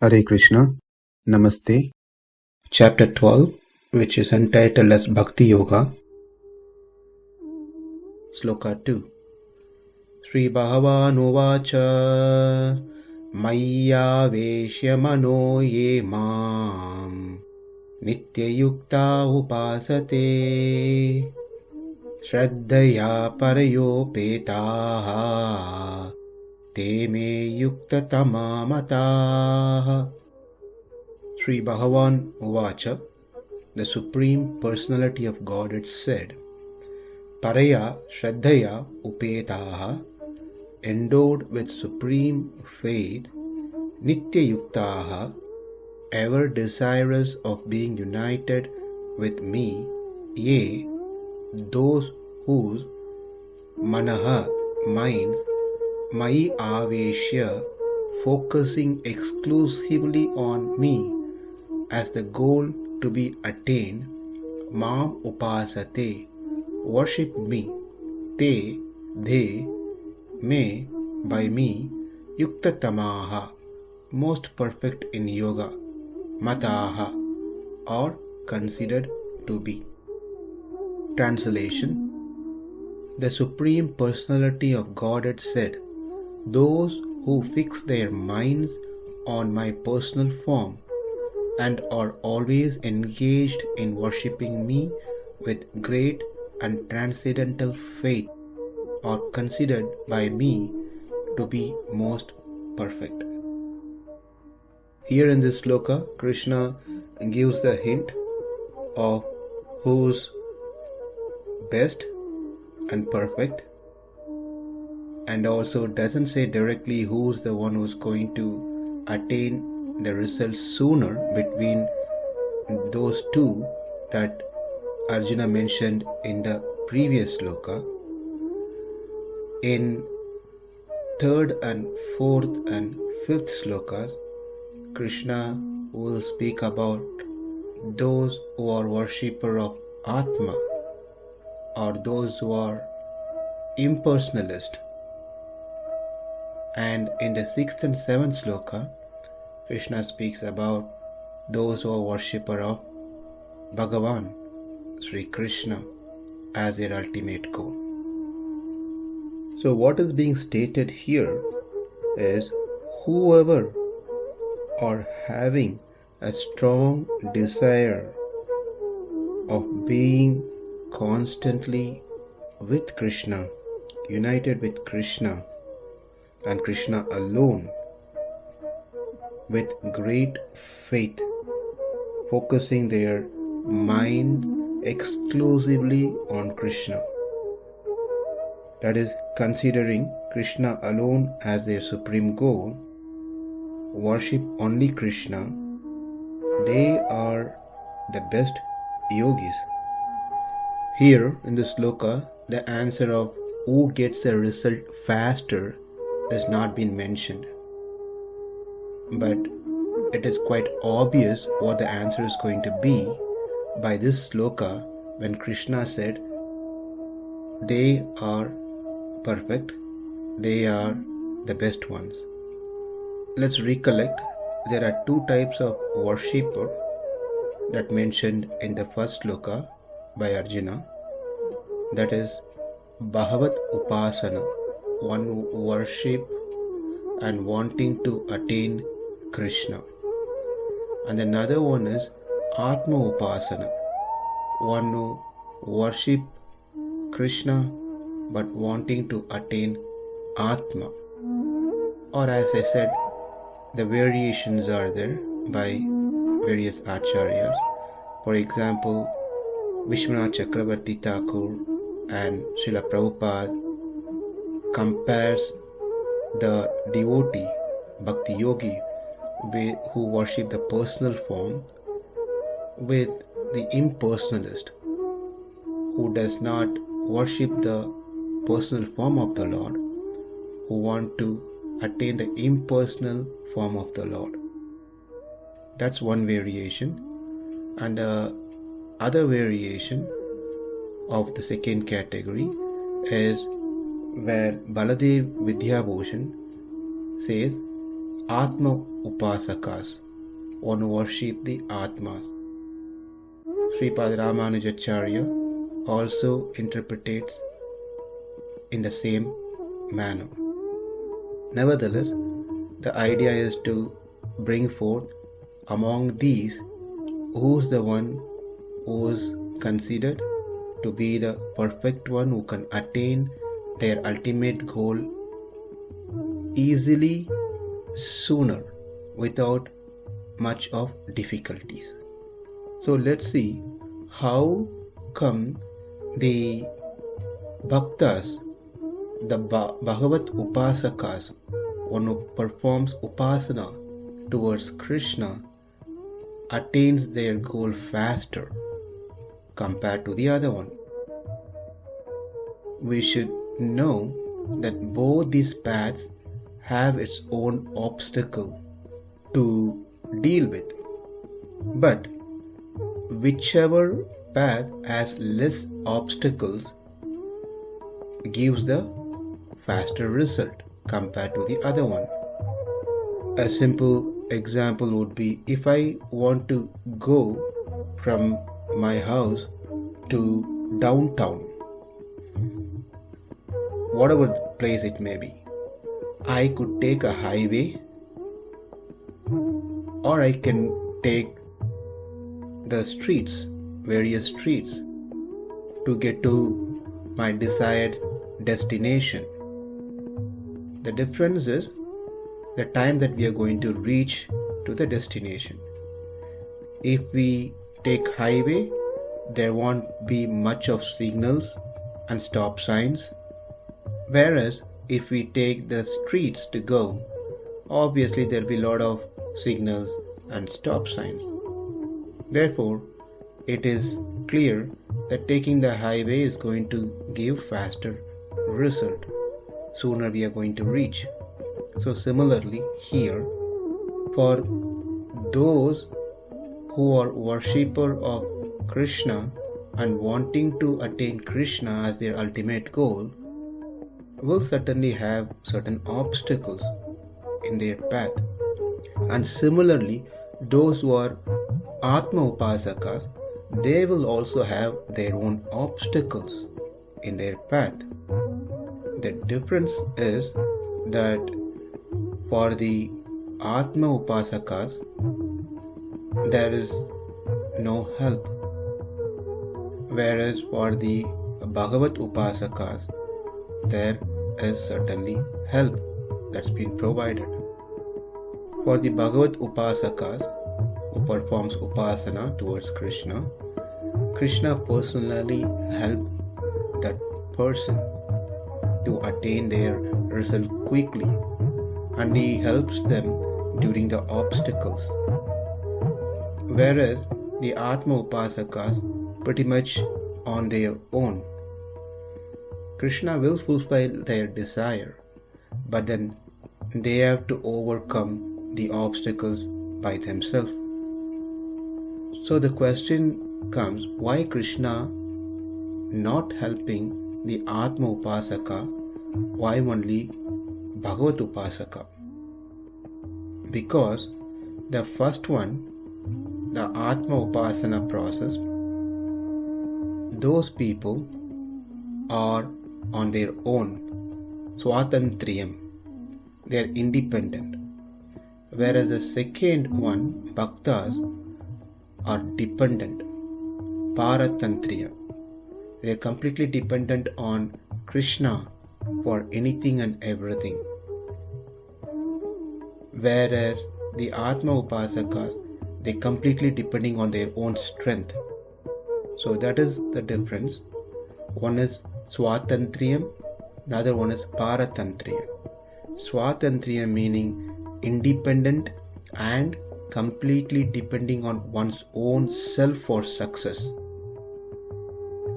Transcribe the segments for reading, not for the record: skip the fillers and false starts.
Hare Krishna, Namaste. Chapter 12, which is entitled as Bhakti Yoga. Sloka 2. śrī-bhagavān uvāca mayy āveśya mano ye mam nitya-yuktā upāsate śraddhayā parayopetās te me yukta-tamā matāḥ. śrī-bhagavān uvāca, the Supreme Personality of Godhead said, śraddhayā upāsate, endowed with supreme faith, nitya-yuktā, ever desirous of being united with me, yea, those whose mano, minds, mayy āveśya, focusing exclusively on me as the goal to be attained, mam upāsate, worship me, they, me, by me, yukta-tamā, most perfect in yoga, matāḥ, or considered to be. Translation. The Supreme Personality of Godhead said, those who fix their minds on my personal form and are always engaged in worshipping me with great and transcendental faith are considered by me to be most perfect. Here in this sloka, Krishna gives the hint of who's best and perfect, and also doesn't say directly who's the one who's going to attain the results sooner between those two that Arjuna mentioned in the previous sloka. In third and fourth and fifth slokas, Krishna will speak about those who are worshipper of Atma, or those who are impersonalist. And in the sixth and seventh sloka, Krishna speaks about those who are worshipper of Bhagavan, Sri Krishna, as their ultimate goal. So what is being stated here is whoever are having a strong desire of being constantly with Krishna, united with Krishna and Krishna alone, with great faith, focusing their mind exclusively on Krishna. That is, considering Krishna alone as their supreme goal, worship only Krishna, they are the best yogis. Here in this sloka, the answer of who gets the result faster has not been mentioned. But it is quite obvious what the answer is going to be by this sloka when Krishna said, they are perfect, they are the best ones. Let's recollect, there are two types of worshipper that mentioned in the first sloka by Arjuna. That is Bhagavat upāsana, one who worship and wanting to attain Krishna. And another one is Atma upāsana, one who worship Krishna but wanting to attain Atma. Or as I said, the variations are there by various acharyas. For example, Vishwanath Chakravarti Thakur and Srila Prabhupada compares the devotee, Bhakti Yogi, who worship the personal form, with the impersonalist, who does not worship the personal form of the Lord, who want to attain the impersonal form of the Lord. That's one variation. And the other variation of the second category is where Baladev Vidyabhushan says Atma upasakas, one who worship the Atmas. Sripad Ramanujacharya also interprets in the same manner. Nevertheless, the idea is to bring forth among these who's the one who is considered to be the perfect one who can attain their ultimate goal easily, sooner, without much of difficulties. So let's see how come the bhaktas, the Bhagavat upasakas, one who performs upasana towards Krishna, attains their goal faster compared to the other one. We should know that both these paths have its own obstacle to deal with. But whichever path has less obstacles gives the faster result compared to the other one. A simple example would be, if I want to go from my house to downtown, whatever place it may be, I could take a highway, or I can take the streets, various streets, to get to my desired destination. The difference is the time that we are going to reach to the destination. If we take highway, there won't be much of signals and stop signs. Whereas if we take the streets to go, obviously there will be a lot of signals and stop signs. Therefore, it is clear that taking the highway is going to give faster result. Sooner we are going to reach. So similarly here, for those who are worshipper of Krishna and wanting to attain Krishna as their ultimate goal, will certainly have certain obstacles in their path. And similarly, those who are Atma upasakas, they will also have their own obstacles in their path. The difference is that for the Atma upasakas, there is no help, whereas for the Bhagavat upasakas, there is certainly help that's been provided. For the Bhagavat upasakas, who performs upasana towards Krishna, Krishna personally help that person to attain their result quickly, and he helps them during the obstacles. Whereas the Atma upasakas pretty much on their own. Krishna will fulfill their desire, but then they have to overcome the obstacles by themselves. So the question comes, why Krishna not helping the Atma upasaka, why only Bhagavat upasaka? Because the first one, the Atma upasana process, those people are on their own, swatantriyam, they are independent. Whereas the second one, bhaktas, are dependent, paratantriya, they are completely dependent on Krishna for anything and everything. Whereas the Atma upasakas, they completely depending on their own strength. So that is the difference. One is swatantriyam, another one is paratantriya. Swatantriya meaning independent and completely depending on one's own self for success.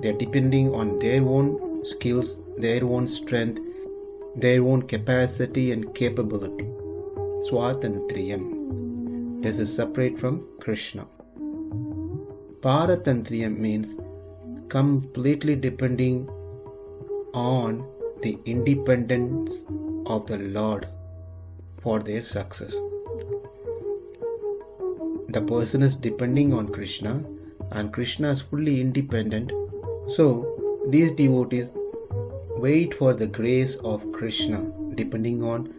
They are depending on their own skills, their own strength, their own capacity and capability. Swatantriyam. This is separate from Krishna. Paratantriya means completely depending on the independence of the Lord for their success. The person is depending on Krishna and Krishna is fully independent. So these devotees wait for the grace of Krishna, depending on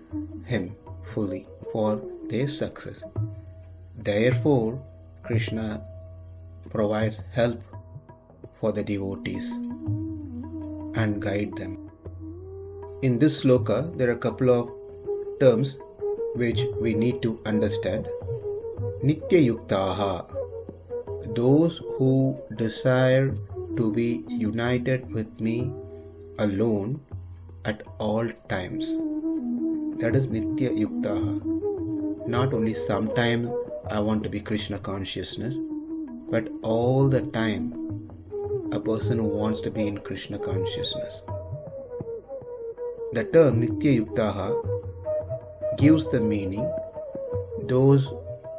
him fully for their success. Therefore, Krishna provides help for the devotees and guide them. In this sloka, there are a couple of terms which we need to understand. Nitya-yuktā, those who desire to be united with me alone at all times. That is nitya-yuktā. Not only sometimes I want to be Krishna consciousness, but all the time a person who wants to be in Krishna consciousness. The term nitya-yuktā gives the meaning those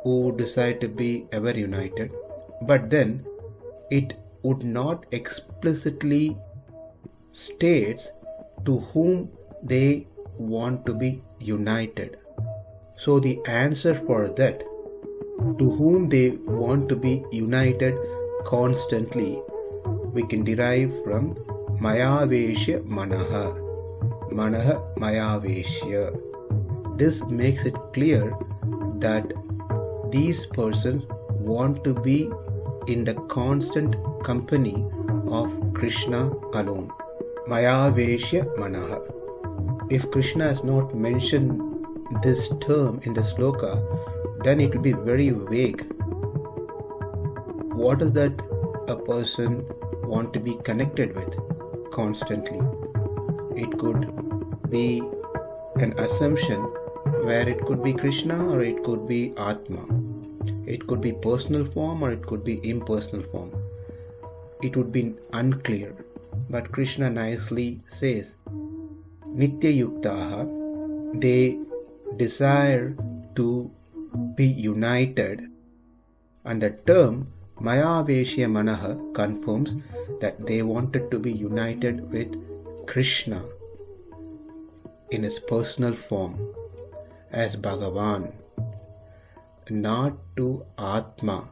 who desire to be ever united, but then it would not explicitly states to whom they want to be united. So the answer for that, to whom they want to be united constantly, we can derive from āveśya manaḥ. Manaḥ āveśya. This makes it clear that these persons want to be in the constant company of Krishna alone. āveśya manaḥ. If Krishna has not mentioned this term in the sloka, then it will be very vague. What is that a person want to be connected with constantly? It could be an assumption where it could be Krishna or it could be Atma. It could be personal form or it could be impersonal form. It would be unclear. But Krishna nicely says, nitya-yuktā, they desire to be united. And the term āveśya manaḥ confirms that they wanted to be united with Krishna in his personal form as Bhagavan, not to Atma,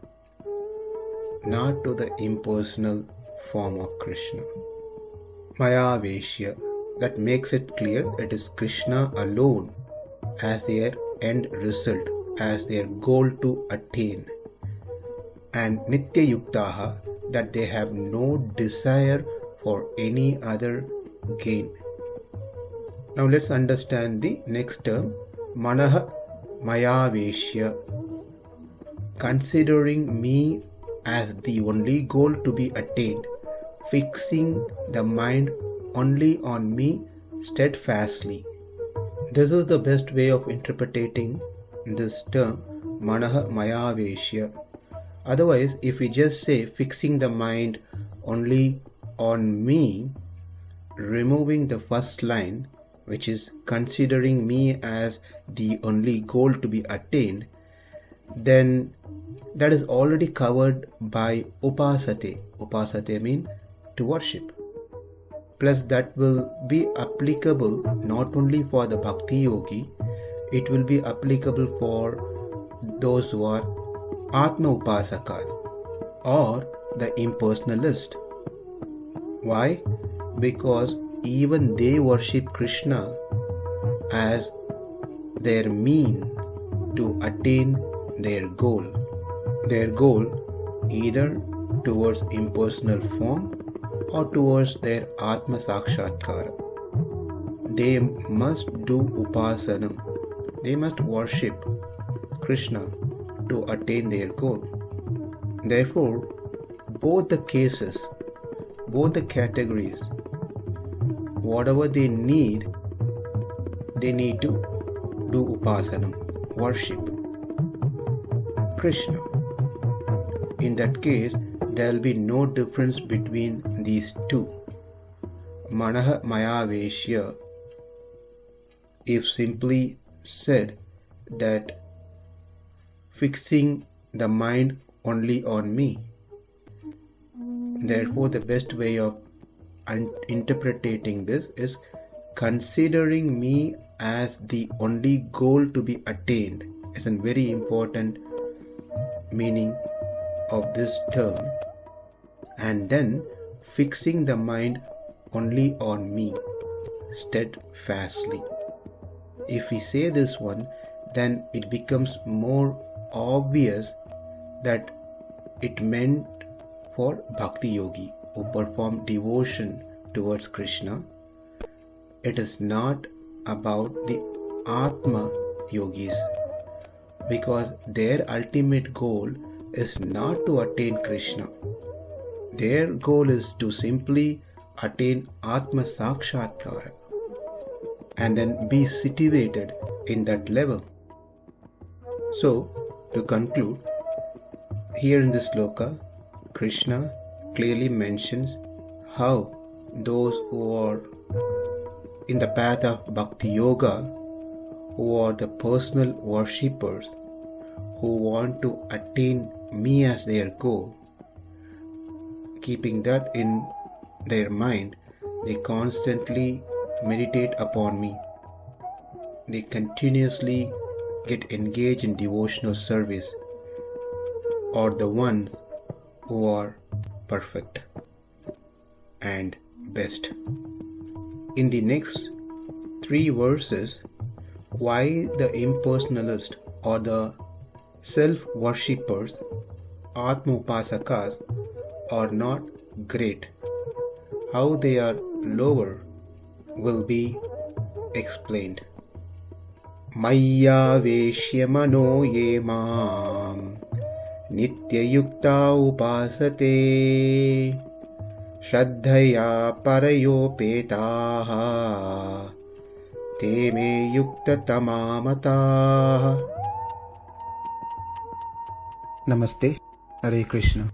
not to the impersonal form of Krishna. āveśya, that makes it clear it is Krishna alone as their end result, as their goal to attain. And nitya-yuktā, that they have no desire for any other gain. Now let's understand the next term, manaḥ āveśya. Considering me as the only goal to be attained, fixing the mind only on me steadfastly. This is the best way of interpreting this term, manaḥ āveśya. Otherwise, if we just say fixing the mind only on me, removing the first line, which is considering me as the only goal to be attained, then that is already covered by upāsate. Upāsate means to worship. Plus that will be applicable not only for the bhakti yogi, it will be applicable for those who are Atma upasakas or the impersonalist. Why? Because even they worship Krishna as their means to attain their goal. Their goal either towards impersonal form or towards their Atma Sakshatkara. They must do upasanam. They must worship Krishna to attain their goal. Therefore, both the cases, both the categories, whatever they need to do upasanam, worship Krishna. In that case, there will be no difference between these two. Manaḥ āveśya, if simply said that fixing the mind only on me. Therefore, the best way of interpreting this is considering me as the only goal to be attained is a very important meaning of this term, and then fixing the mind only on me steadfastly. If we say this one, then it becomes more obvious that it meant for bhakti yogi who perform devotion towards Krishna. It is not about the Atma yogis, because their ultimate goal is not to attain Krishna. Their goal is to simply attain Atma Sakshatkara and then be situated in that level. So, to conclude, here in this sloka, Krishna clearly mentions how those who are in the path of Bhakti Yoga, who are the personal worshippers, who want to attain me as their goal, keeping that in their mind, they constantly meditate upon me. They continuously get engaged in devotional service, are the ones who are perfect and best. In the next 3 verses, why the impersonalist or the self-worshippers, Atma-upasakas, are not great, how they are lower, will be explained. Mayy āveśya mano ye mam nitya-yuktā upāsate śraddhayā parayopetās te me yukta-tamā matāḥ. Namaste. Hare Krishna.